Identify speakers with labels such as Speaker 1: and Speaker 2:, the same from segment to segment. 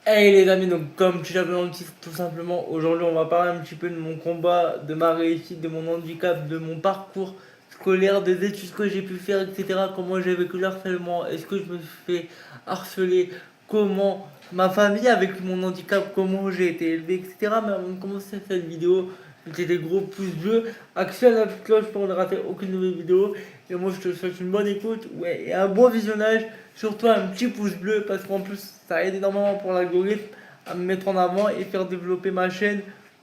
Speaker 1: Hey les amis, donc comme tu l'as vu dans le titre, tout simplement, aujourd'hui on va parler un petit peu de mon combat, de ma réussite, de mon handicap, de mon parcours scolaire, des études que j'ai pu faire, etc. Comment j'ai vécu le harcèlement, est-ce que je me suis fait harceler, comment ma famille a vécu mon handicap, comment j'ai été élevé, etc. Mais avant de commencer cette vidéo, mettez des gros pouces bleus, actionnez la petite cloche pour ne rater aucune nouvelle vidéo. Et moi je te souhaite une bonne écoute, ouais, et un bon visionnage. Surtout un petit pouce bleu parce qu'en plus ça aide énormément pour l'algorithme à me mettre en avant et faire développer ma chaîne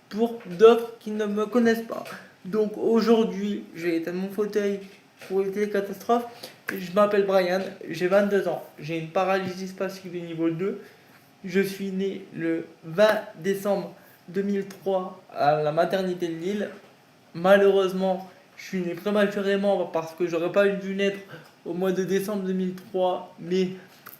Speaker 1: pour d'autres qui ne me connaissent pas. Donc aujourd'hui, je vais éteindre mon fauteuil pour éviter les catastrophes. Je m'appelle Brian, j'ai 22 ans, j'ai une paralysie spastique de niveau 2. Je suis né le 20 décembre 2003 à la maternité de Lille. Malheureusement, je suis né prématurément parce que j'aurais pas dû naître au mois de décembre 2003, mais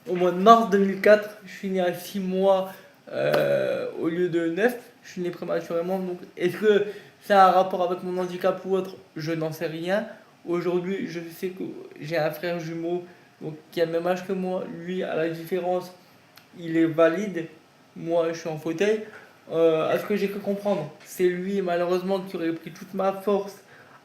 Speaker 1: au mois de mars 2004. Je suis né à 6 mois au lieu de 9. Je suis né prématurément. Donc, est-ce que ça a un rapport avec mon handicap ou autre? Je n'en sais rien. Aujourd'hui, je sais que j'ai un frère jumeau donc, qui a le même âge que moi. Lui, à la différence, il est valide. Moi, je suis en fauteuil. À ce que j'ai pu comprendre, c'est lui malheureusement qui aurait pris toute ma force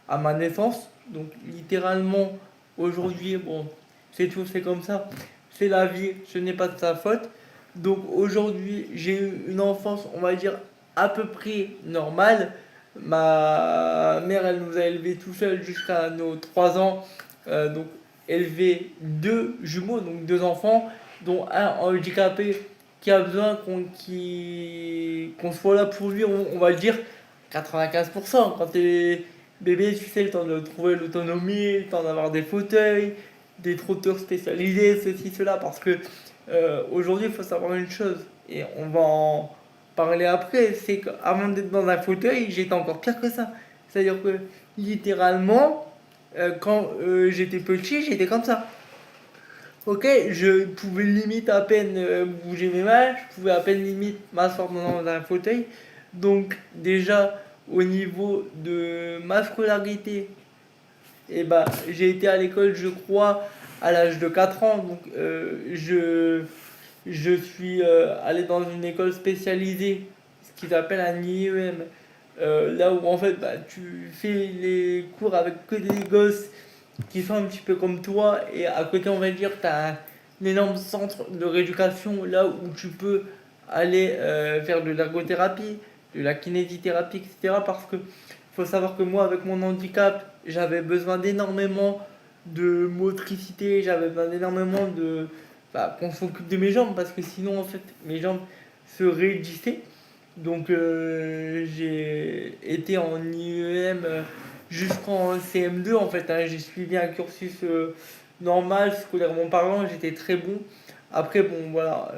Speaker 1: à ma naissance. Donc littéralement, aujourd'hui, bon, c'est tout, c'est comme ça. C'est la vie, ce n'est pas de sa faute. Donc aujourd'hui, j'ai eu une enfance, on va dire, à peu près normale. Ma mère, elle nous a élevés tout seul jusqu'à nos 3 ans. Donc élevé deux jumeaux, donc deux enfants, dont un handicapé qui a besoin qu'on soit là pour lui, on va le dire 95%. Quand t'es bébé, tu sais, le temps de trouver l'autonomie, le temps d'avoir des fauteuils, des trotteurs spécialisés, ceci, cela. Parce que aujourd'hui, il faut savoir une chose, et on va en parler après, c'est qu'avant d'être dans un fauteuil, j'étais encore pire que ça. C'est-à-dire que littéralement, quand j'étais petit, j'étais comme ça. Ok, je pouvais limite à peine bouger mes mains, je pouvais à peine limite m'asseoir dans un fauteuil. Donc déjà au niveau de ma scolarité, eh ben, j'ai été à l'école je crois à l'âge de 4 ans. Donc je suis allé dans une école spécialisée, ce qu'ils appellent un IEM. Là où en fait bah, tu fais les cours avec que des gosses qui sont un petit peu comme toi, et à côté on va dire tu as un énorme centre de rééducation là où tu peux aller faire de l'ergothérapie, de la kinésithérapie, etc. Parce que faut savoir que moi avec mon handicap j'avais besoin d'énormément de motricité, j'avais besoin d'énormément de bah, qu'on s'occupe de mes jambes parce que sinon en fait mes jambes se raidissaient. Donc j'ai été en IEM jusqu'en CM2 en fait, hein. J'ai suivi un cursus normal, scolairement parlant, j'étais très bon. Après bon voilà,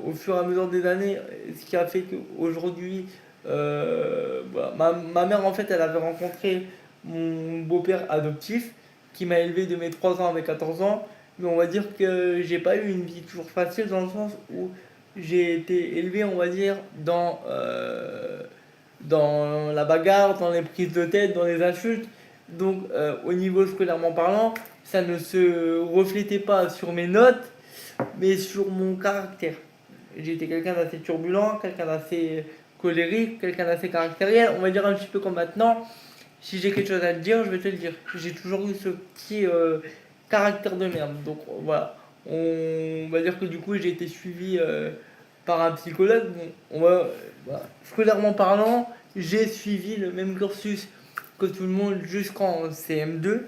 Speaker 1: au fur et à mesure des années, ce qui a fait qu'aujourd'hui, voilà, ma mère en fait elle avait rencontré mon beau-père adoptif qui m'a élevé de mes 3 ans à mes 14 ans. Mais on va dire que j'ai pas eu une vie toujours facile dans le sens où j'ai été élevé, on va dire, dans la bagarre, dans les prises de tête, dans les insultes. Donc, au niveau scolairement parlant, ça ne se reflétait pas sur mes notes, mais sur mon caractère. J'étais quelqu'un d'assez turbulent, quelqu'un d'assez colérique, quelqu'un d'assez caractériel. On va dire un petit peu comme maintenant. Si j'ai quelque chose à te dire, je vais te le dire. J'ai toujours eu ce petit caractère de merde. Donc voilà. On va dire que du coup, j'ai été suivi par un psychologue. Bon, voilà. Scolairement parlant, j'ai suivi le même cursus que tout le monde jusqu'en CM2.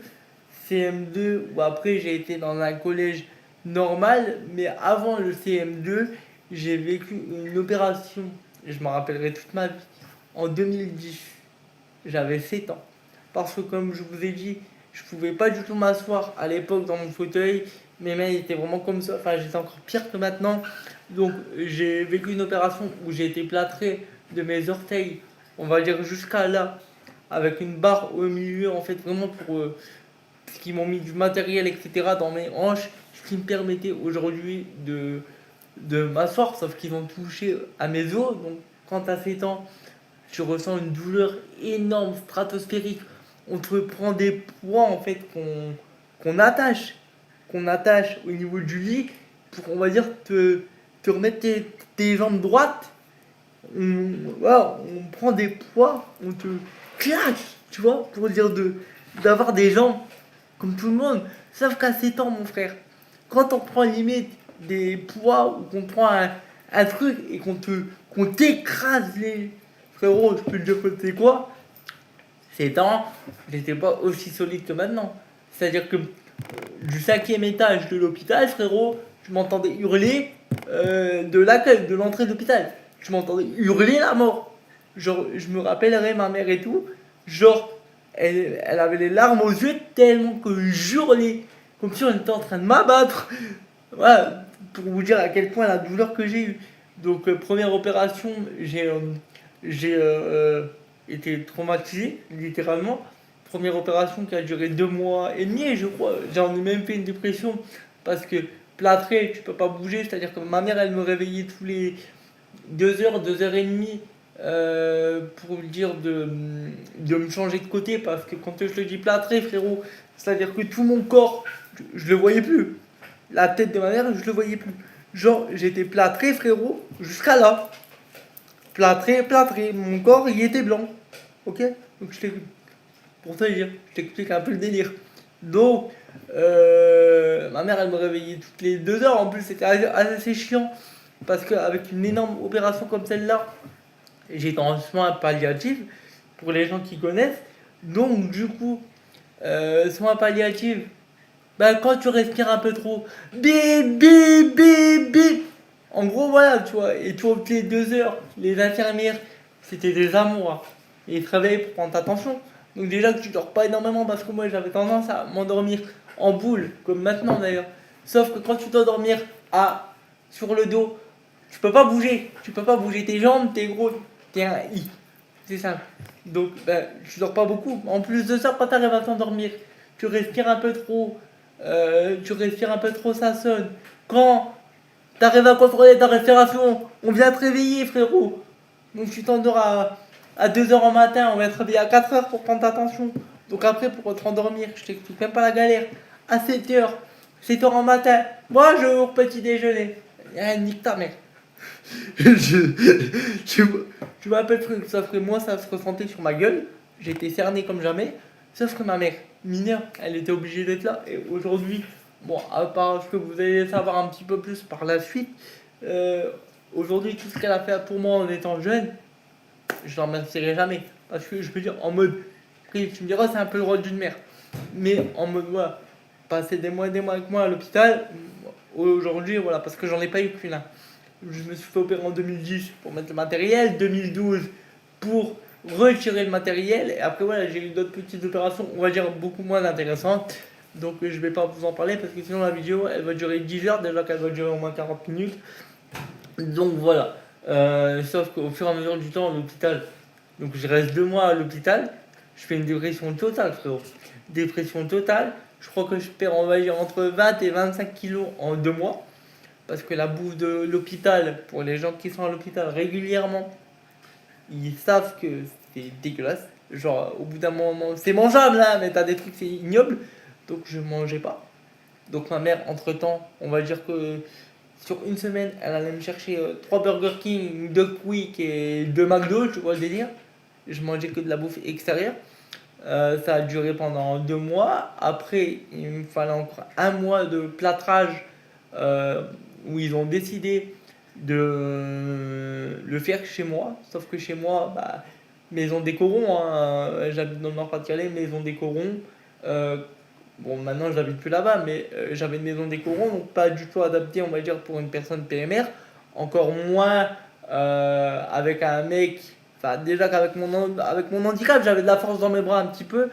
Speaker 1: CM2, où après j'ai été dans un collège normal, mais avant le CM2, j'ai vécu une opération, je m'en rappellerai toute ma vie, en 2010. J'avais 7 ans. Parce que comme je vous ai dit, je pouvais pas du tout m'asseoir à l'époque dans mon fauteuil. Mes mains étaient vraiment comme ça. Enfin, j'étais encore pire que maintenant. Donc, j'ai vécu une opération où j'ai été plâtré de mes orteils, on va dire jusqu'à là, avec une barre au milieu, en fait, vraiment pour ce qui m'ont mis du matériel, etc., dans mes hanches, ce qui me permettait aujourd'hui de m'asseoir, sauf qu'ils ont touché à mes os. Donc, quand tu as 7 ans, tu ressens une douleur énorme, stratosphérique. On te prend des poids en fait qu'on attache au niveau du lit pour on va dire te te remettre tes jambes droites, voilà, on prend des poids, on te claque, tu vois, pour dire d'avoir des jambes comme tout le monde. Sauf qu'à 7 ans, mon frère, quand on prend limite des poids ou qu'on prend un truc et qu'on t'écrase les. Frérot, je peux te dire que c'est quoi? 7 ans, j'étais pas aussi solide que maintenant. C'est-à-dire que du 5e étage de l'hôpital, frérot, je m'entendais hurler de l'accueil, de l'entrée de l'hôpital. Je m'entendais hurler la mort. Genre, je me rappellerai ma mère et tout. Genre, elle avait les larmes aux yeux tellement que je hurlais. Comme si on était en train de m'abattre. Voilà, pour vous dire à quel point la douleur que j'ai eue. Donc, première opération, j'ai été traumatisé, littéralement. Première opération qui a duré 2 mois et demi, je crois. J'en ai même fait une dépression parce que plâtré, tu peux pas bouger. C'est-à-dire que ma mère, elle me réveillait tous les 2 heures, 2 heures et demie pour me dire de me changer de côté parce que quand je te dis plâtré, frérot, c'est-à-dire que tout mon corps, je le voyais plus. La tête de ma mère, je le voyais plus. Genre, j'étais plâtré, frérot, jusqu'à là. Plâtré, plâtré. Mon corps, il était blanc. Ok? Donc, pour te dire, je t'explique un peu le délire. Donc, ma mère, elle me réveillait toutes les 2 heures. En plus, c'était assez chiant. Parce qu'avec une énorme opération comme celle-là, j'étais en soins palliatifs, pour les gens qui connaissent. Donc, du coup, soins palliatifs, bah, quand tu respires un peu trop, bip, bip, bip, bip. En gros, voilà, tu vois. Et tu vois, toutes les 2 heures, les infirmières, c'était des amours. Et ils travaillaient pour prendre ta tension. Donc, déjà que tu dors pas énormément, parce que moi, j'avais tendance à m'endormir en boule, comme maintenant d'ailleurs. Sauf que quand tu dois dormir sur le dos, tu peux pas bouger. Tu peux pas bouger tes jambes, t'es gros, t'es un I. C'est ça. Donc, ben, tu dors pas beaucoup. En plus de ça, quand tu arrives à t'endormir, tu respires un peu trop. Ça sonne. Quand tu arrives à contrôler ta respiration, on vient te réveiller, frérot. Donc, tu t'endors à 2 heures en matin, on vient te réveiller à 4 heures pour prendre ta tension. Donc, après, pour te rendormir, je t'explique même pas la galère. À 7 heures, 7 heures en matin, bonjour, petit déjeuner. Nique ta mère. Tu m'appelles truc, sauf que moi ça se ressentait sur ma gueule, j'étais cerné comme jamais, sauf que ma mère, mineure, elle était obligée d'être là, et aujourd'hui, bon, à part ce que vous allez savoir un petit peu plus par la suite, aujourd'hui tout ce qu'elle a fait pour moi en étant jeune, je l'en remercierai jamais, parce que je peux dire en mode, après tu me diras c'est un peu le rôle d'une mère, mais en mode voilà, passer des mois et des mois avec moi à l'hôpital, aujourd'hui voilà, parce que j'en ai pas eu qu'une là. Je me suis fait opérer en 2010 pour mettre le matériel, 2012 pour retirer le matériel, et après voilà, j'ai eu d'autres petites opérations, on va dire beaucoup moins intéressantes. Donc je vais pas vous en parler parce que sinon la vidéo elle va durer 10 heures, déjà qu'elle va durer au moins 40 minutes. Donc voilà. Sauf qu'au fur et à mesure du temps à l'hôpital, donc je reste 2 mois à l'hôpital, je fais une dépression totale, frérot. Dépression totale, je crois que je perds, on va dire, entre 20 et 25 kilos en 2 mois. Parce que la bouffe de l'hôpital, pour les gens qui sont à l'hôpital régulièrement, ils savent que c'est dégueulasse. Genre, au bout d'un moment, c'est mangeable, hein, mais t'as des trucs, c'est ignoble. Donc, je mangeais pas. Donc, ma mère, entre-temps, on va dire que sur une semaine, elle allait me chercher 3 Burger King, 2 Quick et 2 McDo, tu vois le délire. Je mangeais que de la bouffe extérieure. Ça a duré pendant 2 mois. Après, il me fallait encore un mois de plâtrage où ils ont décidé de le faire chez moi. Sauf que chez moi, bah, maison des corons, hein, j'habite dans le Nord-Pas-de-Calais, maison des corons. Euh, bon, maintenant j'habite plus là-bas, mais j'avais une maison des corons, donc pas du tout adaptée, on va dire, pour une personne PMR. Encore moins avec un mec. Enfin, déjà qu'avec avec mon handicap, j'avais de la force dans mes bras un petit peu,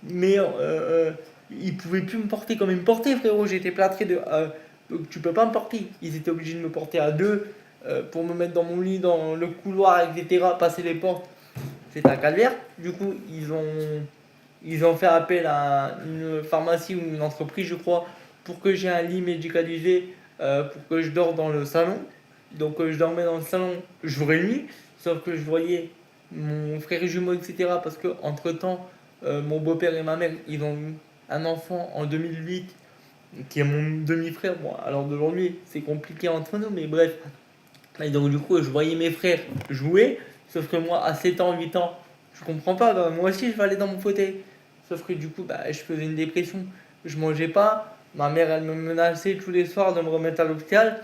Speaker 1: mais ils pouvaient plus me porter comme ils me portaient, frérot. J'étais plâtré donc tu peux pas me porter. Ils étaient obligés de me porter à deux pour me mettre dans mon lit, dans le couloir, etc., passer les portes. C'était un calvaire. Du coup, ils ont fait appel à une pharmacie ou une entreprise, je crois, pour que j'ai un lit médicalisé, pour que je dors dans le salon. Donc je dormais dans le salon jour et nuit, sauf que je voyais mon frère jumeau, etc. Parce que entre temps, mon beau-père et ma mère, ils ont eu un enfant en 2008 qui est mon demi-frère. Bon, alors d'aujourd'hui, c'est compliqué entre nous, mais bref. Et donc, du coup, je voyais mes frères jouer, sauf que moi, à 7 ans, 8 ans, je comprends pas. Bah, moi aussi, je vais aller dans mon fauteuil. Sauf que du coup, bah, je faisais une dépression, je mangeais pas. Ma mère, elle me menaçait tous les soirs de me remettre à l'hôpital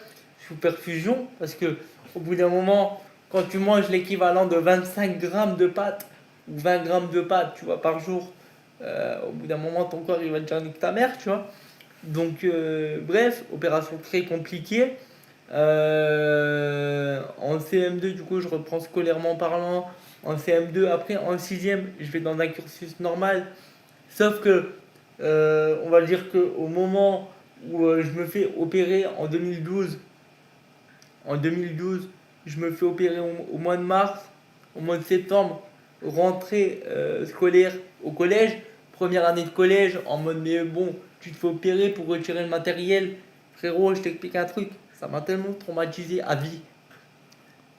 Speaker 1: sous perfusion, parce que au bout d'un moment, quand tu manges l'équivalent de 25 grammes de pâtes ou 20 grammes de pâtes, tu vois, par jour, au bout d'un moment, ton corps, il va te dire nique ta mère, tu vois. Donc, bref, opération très compliquée. En CM2, du coup, je reprends scolairement parlant. En CM2, après, en 6ème, je vais dans un cursus normal. Sauf que, on va dire qu'au moment où je me fais opérer en 2012, je me fais opérer au mois de mars, au mois de septembre, rentrée scolaire au collège, première année de collège, en mode mais bon, tu te fais opérer pour retirer le matériel. Frérot, je t'explique un truc, ça m'a tellement traumatisé à vie,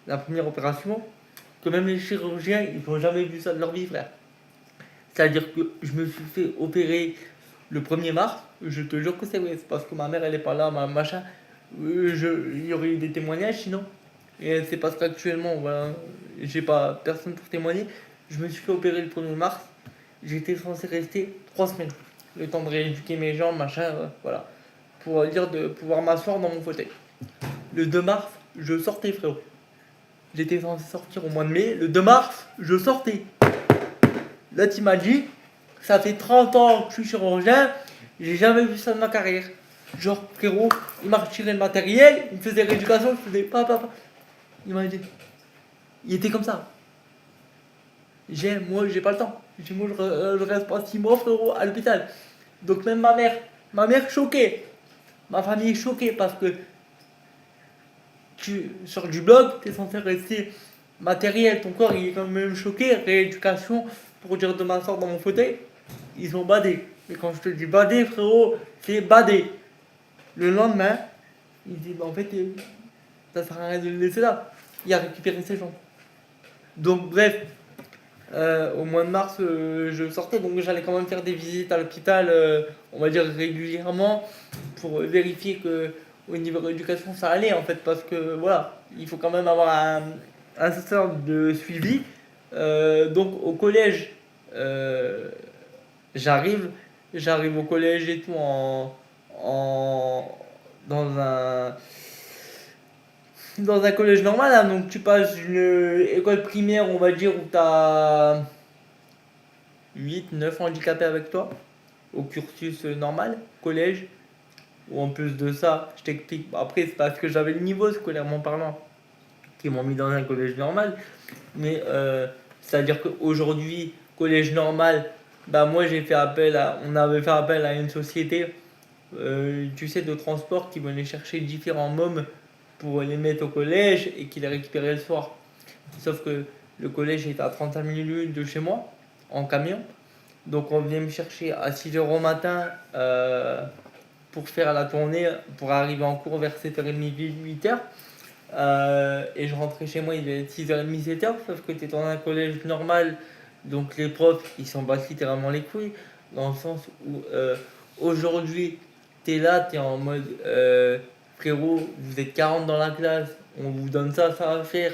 Speaker 1: la première opération, que même les chirurgiens, ils n'ont jamais vu ça de leur vie, frère. C'est-à-dire que je me suis fait opérer le 1er mars, je te jure que c'est vrai, c'est parce que ma mère elle est pas là, machin. Il y aurait eu des témoignages sinon. Et c'est parce qu'actuellement, voilà, j'ai pas personne pour témoigner. Je me suis fait opérer le 1er mars, j'étais censé rester 3 semaines. Le temps de rééduquer mes jambes, machin, voilà. Pour dire de pouvoir m'asseoir dans mon fauteuil. Le 2 mars, je sortais, frérot. J'étais censé sortir au mois de mai. Le 2 mars, je sortais. Là, tu m'as dit, ça fait 30 ans que je suis chirurgien, j'ai jamais vu ça de ma carrière. Genre, frérot, il m'a retiré le matériel, il me faisait rééducation, je faisais pas. Il m'a dit, il était comme ça. Moi, j'ai pas le temps. Moi, je reste pas 6 mois, frérot, à l'hôpital. Donc, même ma mère choquée. Ma famille est choquée parce que tu sors du bloc, tu es censé rester matériel, ton corps il est quand même choqué, rééducation pour dire de m'asseoir dans mon fauteuil, ils ont badé. Et quand je te dis badé, frérot, c'est badé. Le lendemain, il dit bah, en fait, ça sert à rien de le laisser là. Il a récupéré ses jambes. Donc, bref, au mois de mars, je sortais, donc j'allais quand même faire des visites à l'hôpital, on va dire régulièrement, pour vérifier que au niveau rééducation ça allait en fait, parce que voilà, il faut quand même avoir un certain de suivi. Donc au collège, euh, j'arrive, j'arrive au collège et tout en dans un collège normal, hein. Donc tu passes une école primaire, on va dire, où tu as 8 9 handicapés avec toi, au cursus normal, collège, ou en plus de ça, je t'explique, après c'est parce que j'avais le niveau scolairement parlant, qui m'ont mis dans un collège normal, mais c'est-à-dire qu'aujourd'hui, collège normal, bah moi on avait fait appel à une société, tu sais, de transport qui venait chercher différents mômes pour les mettre au collège et qui les récupéraient le soir. Sauf que le collège est à 35 minutes de chez moi, en camion. Donc on venait me chercher à 6h au matin pour faire la tournée, pour arriver en cours vers 7h30, 8h. Et je rentrais chez moi, il était 6h30, 7h, sauf que tu es dans un collège normal, donc les profs, ils s'en battent littéralement les couilles, dans le sens où aujourd'hui, tu es là, tu es en mode frérot, vous êtes 40 dans la classe, on vous donne ça à faire,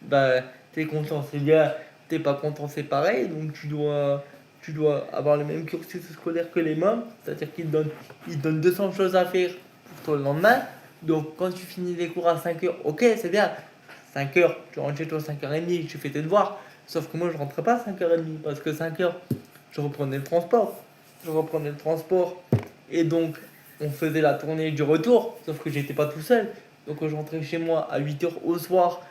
Speaker 1: bah t'es content, c'est bien, t'es pas content, c'est pareil, donc tu dois avoir le même cursus scolaire que les mômes, c'est-à-dire ils te donnent 200 choses à faire pour toi le lendemain. Donc quand tu finis les cours à 5h, ok, c'est bien. 5h, tu rentres chez toi à 5h30, tu fais tes devoirs. Sauf que moi je rentrais pas à 5h30 parce que 5h, je reprenais le transport. Et donc on faisait la tournée du retour, sauf que j'étais pas tout seul. Donc je rentrais chez moi à 8h au soir.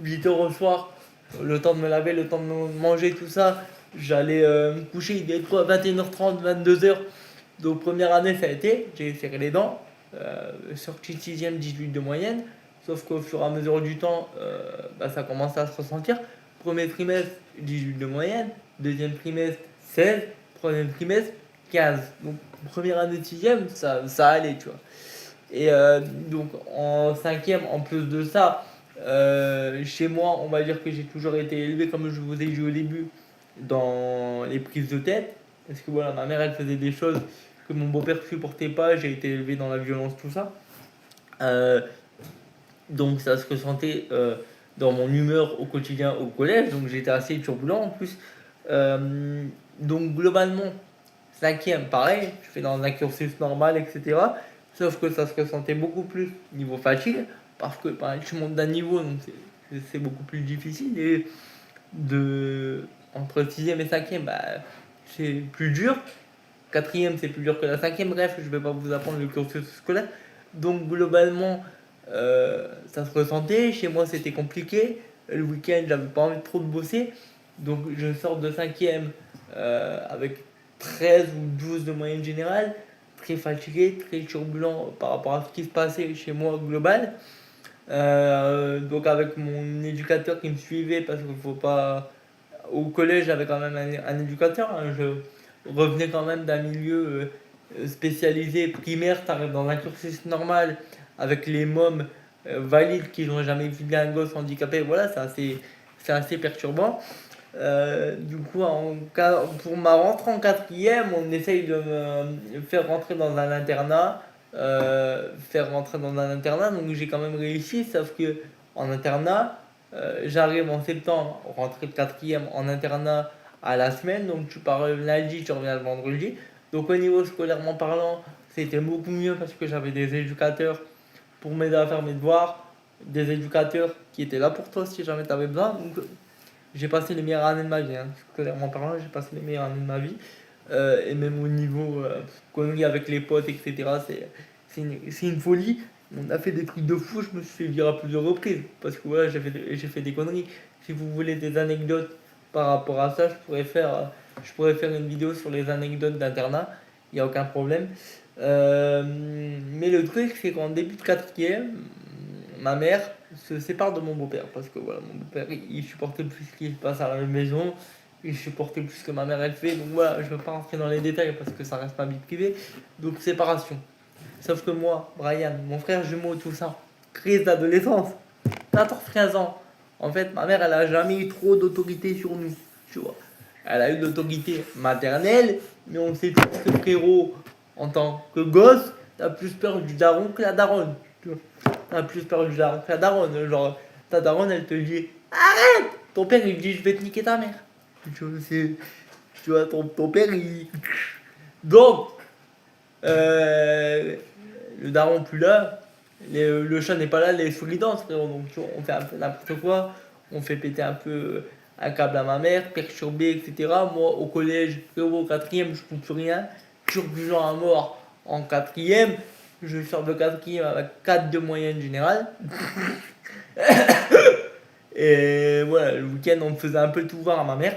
Speaker 1: 8h au soir, le temps de me laver, le temps de manger, tout ça. J'allais me coucher, il était quoi, 21h30, 22h. Donc première année ça a été, j'ai serré les dents, sorti de 6ème, 18 de moyenne. Sauf qu'au fur et à mesure du temps, bah, ça commençait à se ressentir. Premier trimestre, 18 de moyenne. Deuxième trimestre, 16. Troisième trimestre, 15. Donc première année de 6ème, ça allait, tu vois. Et donc en 5ème, en plus de ça, chez moi, on va dire que j'ai toujours été élevé, comme je vous ai dit au début, dans les prises de tête. Parce que voilà, ma mère, elle faisait des choses que mon beau-père supportait pas, j'ai été élevé dans la violence, tout ça. Euh, donc ça se ressentait dans mon humeur au quotidien au collège, donc j'étais assez turbulent en plus. Euh, donc globalement, cinquième, pareil, je fais dans un cursus normal, etc. Sauf que ça se ressentait beaucoup plus niveau fatigue, parce que pareil, je monte d'un niveau, donc c'est beaucoup plus difficile. Et entre sixième et cinquième, bah, c'est plus dur. Quatrième, c'est plus dur que la cinquième. Bref, je vais pas vous apprendre le cursus scolaire. Donc globalement, ça se ressentait. Chez moi, c'était compliqué. Le week-end, j'avais pas envie de trop de bosser. Donc je sors de cinquième avec 13 ou 12 de moyenne générale. Très fatigué, très turbulent par rapport à ce qui se passait chez moi global. Donc avec mon éducateur qui me suivait parce qu'il faut pas... Au collège, j'avais quand même un éducateur, hein. Je revenais quand même d'un milieu spécialisé primaire. T'arrives dans un cursus normal avec les mômes valides qui n'ont jamais vu un gosse handicapé. Voilà, c'est assez perturbant. Du coup, pour ma rentrée en quatrième, on essaye de me faire rentrer dans un internat. Donc j'ai quand même réussi, sauf que en internat, j'arrive en septembre, rentrer de quatrième en internat à la semaine, donc tu pars le lundi, tu reviens le vendredi. Donc au niveau scolairement parlant, c'était beaucoup mieux parce que j'avais des éducateurs pour m'aider à faire mes devoirs, des éducateurs qui étaient là pour toi si jamais tu avais besoin. Donc j'ai passé les meilleures années de ma vie, hein. Scolairement parlant, j'ai passé les meilleures années de ma vie. Et même au niveau conneries avec les potes, etc., c'est une folie. On a fait des trucs de fou, je me suis fait virer à plusieurs reprises. Parce que voilà, j'ai fait des conneries. Si vous voulez des anecdotes par rapport à ça, je pourrais faire une vidéo sur les anecdotes d'internat. Il n'y a aucun problème. Mais le truc, c'est qu'en début de quatrième, ma mère se sépare de mon beau-père. Parce que voilà, mon beau-père, il supportait plus ce qui se passe à la maison. Il supportait plus ce que ma mère elle fait. Donc voilà, je ne veux pas rentrer dans les détails parce que ça reste ma vie privée. Donc séparation. Sauf que moi, Brian, mon frère jumeau, tout ça, crise d'adolescence, 14-15 ans. En fait, ma mère, elle a jamais eu trop d'autorité sur nous, tu vois. Elle a eu de l'autorité maternelle, mais on sait tous que frérot, en tant que gosse, t'as plus peur du daron que la daronne. Tu vois. T'as plus peur du daron que la daronne. Genre, ta daronne, elle te dit arrête. Ton père, il dit je vais te niquer ta mère. Tu vois, ton père, il. Donc, le daron plus là, le chat n'est pas là, les souris dansent, frérot. Donc, tu vois, on fait un peu n'importe quoi, on fait péter un peu un câble à ma mère, perturbé, etc. Moi, au collège, frérot, au quatrième, je ne plus rien, turbulent à mort en quatrième. Je sors de quatrième avec 4 de moyenne générale. Et voilà, le week-end, on me faisait un peu tout voir à ma mère.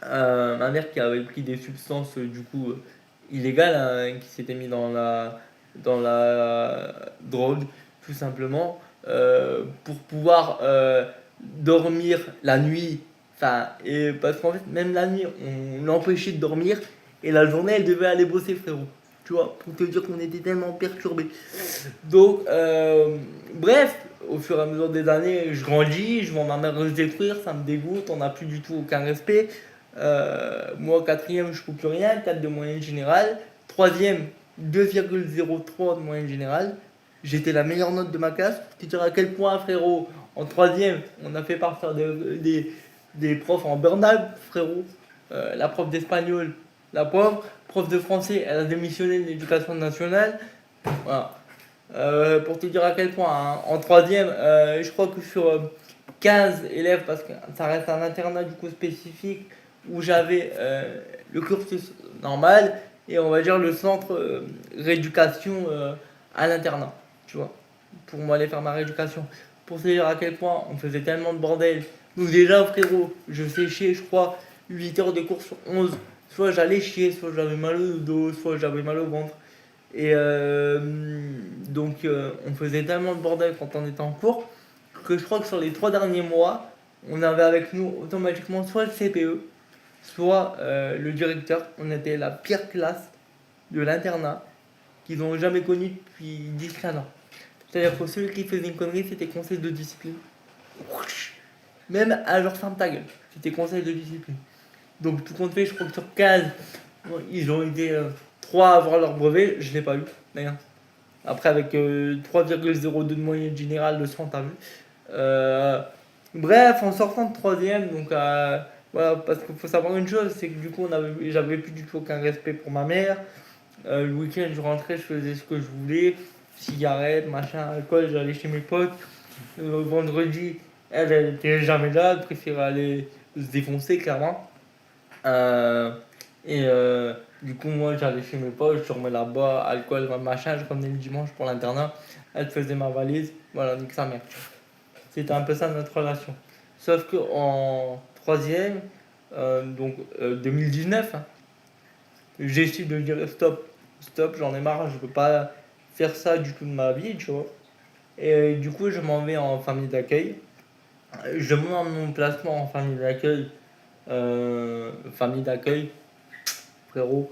Speaker 1: Ma mère qui avait pris des substances du coup illégales, hein, qui s'était mis dans la drogue tout simplement pour pouvoir dormir la nuit. Enfin, et parce qu'en fait même la nuit on l'empêchait de dormir et la journée elle devait aller bosser, frérot. Tu vois, pour te dire qu'on était tellement perturbés. Donc bref, au fur et à mesure des années je grandis, je vois ma mère se détruire, ça me dégoûte, on n'a plus du tout aucun respect. Moi, quatrième, je ne coupe plus rien, 4 de moyenne générale. Troisième, 2,03 de moyenne générale. J'étais la meilleure note de ma classe. Pour te dire à quel point, frérot, en troisième, on a fait partir des profs en burn-out, frérot. La prof d'espagnol, la pauvre. Prof de français, elle a démissionné de l'éducation nationale. Voilà. Pour te dire à quel point, hein. En troisième, je crois que sur 15 élèves, parce que ça reste un internat du coup spécifique, où j'avais le cursus normal et on va dire le centre rééducation à l'internat, tu vois, pour moi aller faire ma rééducation. Pour te dire à quel point on faisait tellement de bordel. Donc déjà, frérot, je séchais, je crois, 8 heures de cours sur 11. Soit j'allais chier, soit j'avais mal au dos, soit j'avais mal au ventre. Et donc on faisait tellement de bordel quand on était en cours que je crois que sur les 3 derniers mois, on avait avec nous automatiquement soit le CPE, soit le directeur. On était la pire classe de l'internat qu'ils n'ont jamais connue depuis 10-15 ans. C'est-à-dire que celui qui faisait une connerie, c'était conseil de discipline. Même à leur ferme ta gueule, c'était conseil de discipline. Donc tout compte fait, je crois que sur 15, ils ont été 3 à avoir leur brevet, je l'ai pas eu, d'ailleurs. Après, avec 3,02 de moyenne générale, le 100, t'as vu. Euh, Bref, en sortant de troisième, donc voilà, parce qu'il faut savoir une chose, c'est que du coup, j'avais plus du tout aucun respect pour ma mère. Le week-end, je rentrais, je faisais ce que je voulais, cigarettes, machin, alcool, j'allais chez mes potes. Le vendredi, elle était jamais là, elle préférait aller se défoncer, clairement. Euh, du coup, moi, j'allais chez mes potes, je dormais là-bas, alcool, machin, je revenais le dimanche pour l'internat, elle faisait ma valise, voilà, nique sa mère. C'était un peu ça notre relation. Sauf qu'en troisième, donc 2019, hein, j'ai essayé de dire stop, stop, j'en ai marre, je peux pas faire ça du tout de ma vie, tu vois. Et du coup, je m'en vais en famille d'accueil. Je demande mon placement en famille d'accueil, frérot,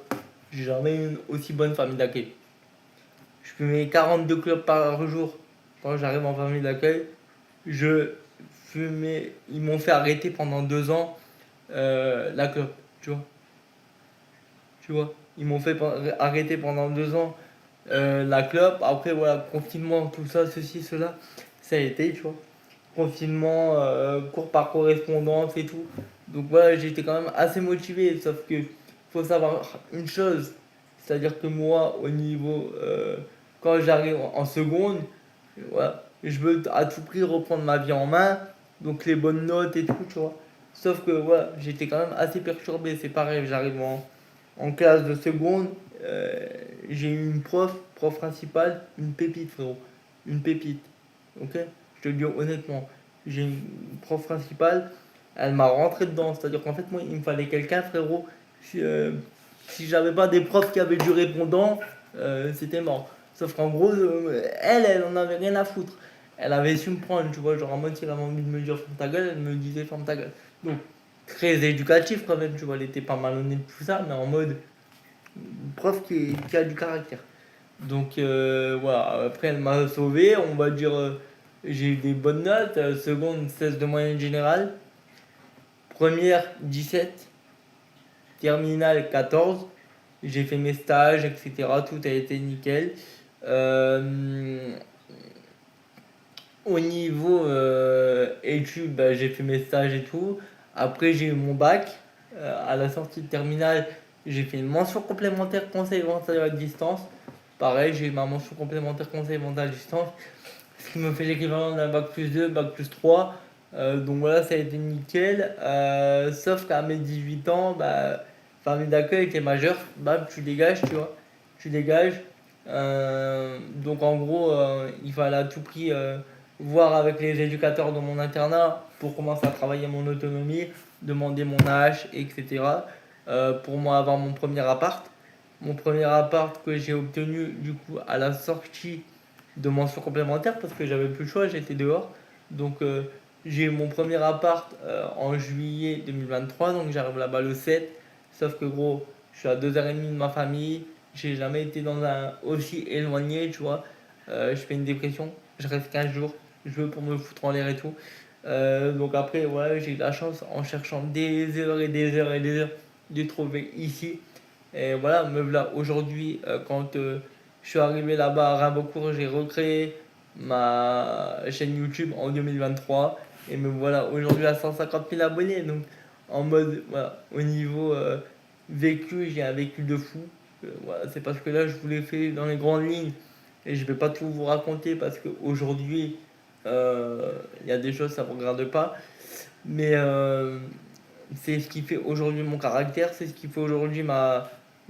Speaker 1: j'ai jamais eu une aussi bonne famille d'accueil. Je fumais 42 clopes par jour quand j'arrive en famille d'accueil. Je fumais, ils m'ont fait arrêter pendant 2 ans la clope, tu vois. Tu vois, ils m'ont fait arrêter pendant 2 ans la clope. Après, voilà, confinement, tout ça, ceci, cela, ça a été, tu vois. Confinement, cours par correspondance et tout. Donc voilà, j'étais quand même assez motivé, sauf que faut savoir une chose, c'est-à-dire que moi, au niveau, quand j'arrive en seconde, voilà, je veux à tout prix reprendre ma vie en main, donc les bonnes notes et tout, tu vois. Sauf que voilà, j'étais quand même assez perturbé, c'est pareil, j'arrive en classe de seconde, j'ai eu une prof principale, une pépite, frérot, une pépite, ok? Je te le dis honnêtement, j'ai une prof principale, elle m'a rentré dedans, c'est-à-dire qu'en fait, moi, il me fallait quelqu'un, frérot, si j'avais pas des profs qui avaient du répondant, c'était mort. Sauf qu'en gros, elle en avait rien à foutre. Elle avait su me prendre, tu vois, genre en mode, si elle avait envie de me dire ferme ta gueule, elle me disait ferme ta gueule. Donc, très éducatif quand même, tu vois, elle était pas malhonnête, tout ça, mais en mode prof qui a du caractère. Donc, voilà, après, elle m'a sauvé, on va dire, j'ai eu des bonnes notes, seconde, 16 de moyenne générale, première, 17, terminale, 14. J'ai fait mes stages, etc. Tout a été nickel. Euh, Au niveau études, bah, j'ai fait mes stages et tout. Après, j'ai eu mon bac. À la sortie de terminale, j'ai fait une mention complémentaire conseil éventuel à distance. Pareil, j'ai eu ma mention complémentaire conseil éventuel à distance. Ce qui me fait l'équivalent d'un bac plus 2, bac plus 3. Donc voilà, ça a été nickel. Sauf qu'à mes 18 ans, bah, famille d'accueil était majeure. Bah, tu dégages, tu vois. Tu dégages. Donc en gros, il fallait à tout prix voir avec les éducateurs de mon internat pour commencer à travailler mon autonomie, demander mon âge, etc. Pour moi avoir mon premier appart. Mon premier appart que j'ai obtenu du coup à la sortie de mention complémentaire parce que j'avais plus le choix, j'étais dehors. Donc j'ai eu mon premier appart en juillet 2023, donc j'arrive là-bas le 7. Sauf que gros, je suis à 2h30 de ma famille, j'ai jamais été dans un aussi éloigné, tu vois. Je fais une dépression, je reste 15 jours, je veux pour me foutre en l'air et tout. Donc après, ouais, j'ai eu la chance en cherchant des heures et des heures et des heures de trouver ici. Et voilà, me voilà aujourd'hui, quand je suis arrivé là-bas à Rimbaudcourt, j'ai recréé ma chaîne YouTube en 2023. Et me voilà aujourd'hui à 150 000 abonnés. Donc en mode, voilà, au niveau vécu, j'ai un vécu de fou. Voilà, c'est parce que là, je vous l'ai fait dans les grandes lignes. Et je vais pas tout vous raconter parce qu'aujourd'hui, il y a des choses, ça ne me regarde pas. Mais c'est ce qui fait aujourd'hui mon caractère, c'est ce qui fait aujourd'hui ma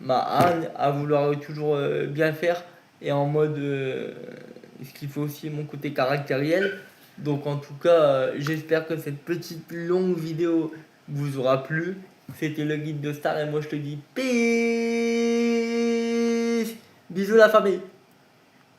Speaker 1: âne à vouloir toujours bien faire et en mode ce qui fait aussi mon côté caractériel. Donc en tout cas, j'espère que cette petite longue vidéo vous aura plu. C'était le guide de Star et moi je te dis peace. Bisous la famille.